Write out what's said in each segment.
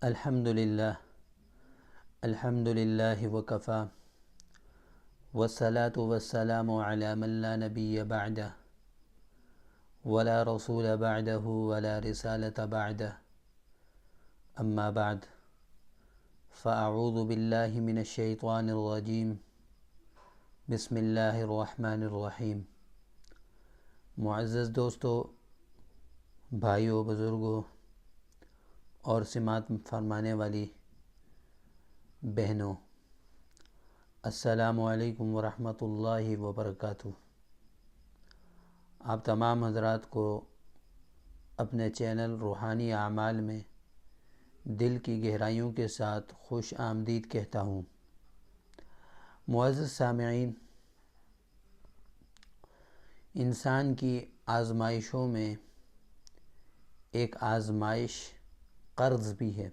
الحمدللہ الحمدللہ وکفی والصلاة والسلام علی من لا نبی بعدہ ولا رسول بعدہ ولا رسالة بعدہ اما بعد فاعوذ باللہ من الشیطان الرجیم بسم اللہ الرحمن الرحیم۔ معزز دوستو، بھائیوں، بزرگوں اور سماعت فرمانے والی بہنوں، السلام علیکم ورحمۃ اللہ وبرکاتہ۔ آپ تمام حضرات کو اپنے چینل روحانی اعمال میں دل کی گہرائیوں کے ساتھ خوش آمدید کہتا ہوں۔ معزز سامعین، انسان کی آزمائشوں میں ایک آزمائش قرض بھی ہے۔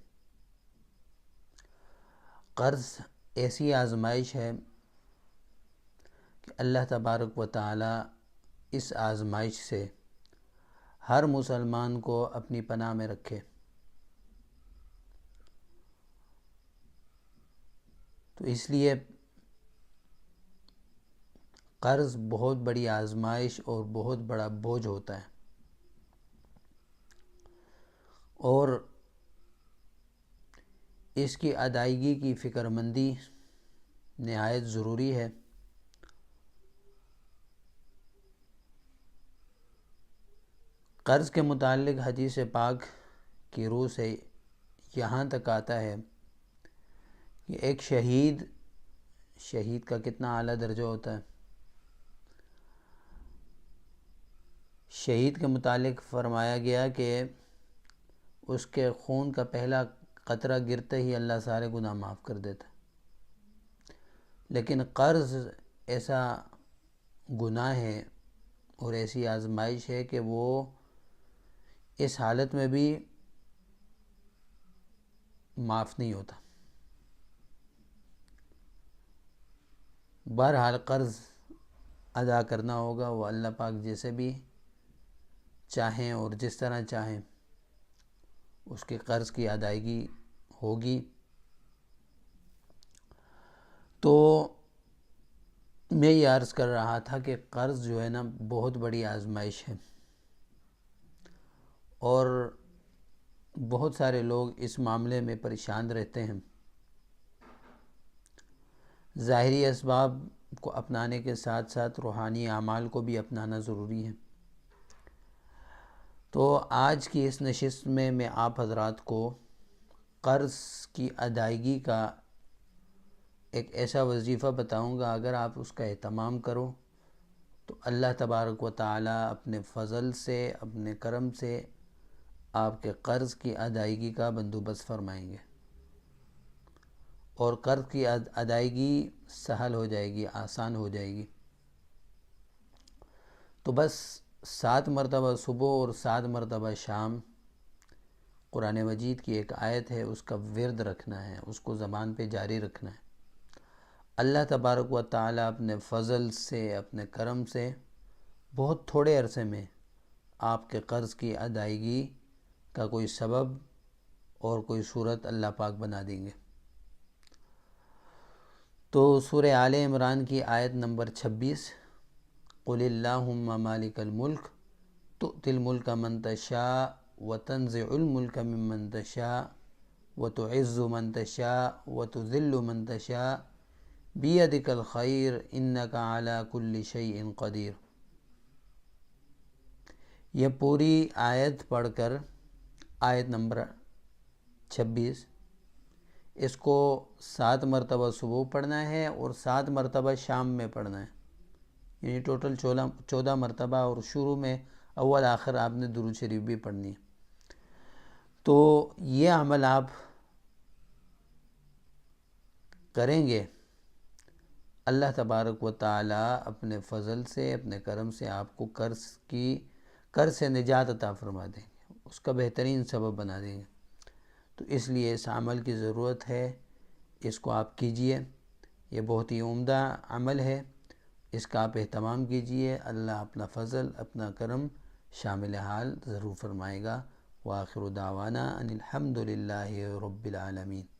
قرض ایسی آزمائش ہے کہ اللہ تبارک و تعالی اس آزمائش سے ہر مسلمان کو اپنی پناہ میں رکھے۔ تو اس لیے قرض بہت بڑی آزمائش اور بہت بڑا بوجھ ہوتا ہے، اور اس کی ادائیگی کی فکر مندی نہایت ضروری ہے۔ قرض کے متعلق حدیث پاک کی روح سے یہاں تک آتا ہے کہ ایک شہید کا کتنا اعلیٰ درجہ ہوتا ہے۔ شہید کے متعلق فرمایا گیا کہ اس کے خون کا پہلا قطرہ گرتے ہی اللہ سارے گناہ معاف کر دیتا۔ لیکن قرض ایسا گناہ ہے اور ایسی آزمائش ہے کہ وہ اس حالت میں بھی معاف نہیں ہوتا۔ بہرحال قرض ادا کرنا ہوگا، وہ اللہ پاک جیسے بھی چاہیں اور جس طرح چاہیں اس کے قرض کی ادائیگی ہوگی۔ تو میں یہ عرض کر رہا تھا کہ قرض جو ہے نا بہت بڑی آزمائش ہے، اور بہت سارے لوگ اس معاملے میں پریشان رہتے ہیں۔ ظاہری اسباب کو اپنانے کے ساتھ ساتھ روحانی اعمال کو بھی اپنانا ضروری ہے۔ تو آج کی اس نشست میں آپ حضرات کو قرض کی ادائیگی کا ایک ایسا وظیفہ بتاؤں گا، اگر آپ اس کا اہتمام کرو تو اللہ تبارک و تعالی اپنے فضل سے، اپنے کرم سے آپ کے قرض کی ادائیگی کا بندوبست فرمائیں گے، اور قرض کی ادائیگی سہل ہو جائے گی، آسان ہو جائے گی۔ تو بس 7 مرتبہ صبح اور 7 مرتبہ شام قرآن مجید کی ایک آیت ہے، اس کا ورد رکھنا ہے، اس کو زبان پہ جاری رکھنا ہے۔ اللہ تبارک و تعالی اپنے فضل سے، اپنے کرم سے بہت تھوڑے عرصے میں آپ کے قرض کی ادائیگی کا کوئی سبب اور کوئی صورت اللہ پاک بنا دیں گے۔ تو سورہ آل عمران کی آیت نمبر 26، قُلِ اللَّهُمَّ مَالِكَ الْمُلْكِ تُؤْتِي الْمُلْكَ مَن تَشَاءُ وَتَنزِعُ الْمُلْكَ مِمَّن تَشَاءُ وَتُعِزُّ مَن تَشَاءُ وَتُذِلُّ مَن تَشَاءُ بِيَدِكَ الْخَيْرُ إِنَّكَ عَلَى كُلِّ شَيْءٍ قَدِيرٌ۔ یہ پوری آیت پڑھ کر، آیت نمبر 26، اس کو 7 مرتبہ صبح پڑھنا ہے اور 7 مرتبہ شام میں پڑھنا ہے، یعنی ٹوٹل 14 مرتبہ، اور شروع میں اول آخر آپ نے درود شریف بھی پڑھنی ہے۔ تو یہ عمل آپ کریں گے، اللہ تبارک و تعالی اپنے فضل سے، اپنے کرم سے آپ کو قرض سے نجات عطا فرما دیں گے، اس کا بہترین سبب بنا دیں گے۔ تو اس لیے اس عمل کی ضرورت ہے، اس کو آپ کیجئے۔ یہ بہت ہی عمدہ عمل ہے، اس کا آپ اہتمام کیجئے۔ اللہ اپنا فضل، اپنا کرم شامل حال ضرور فرمائے گا۔ وآخر دعوانا ان الحمد للہ رب العالمین.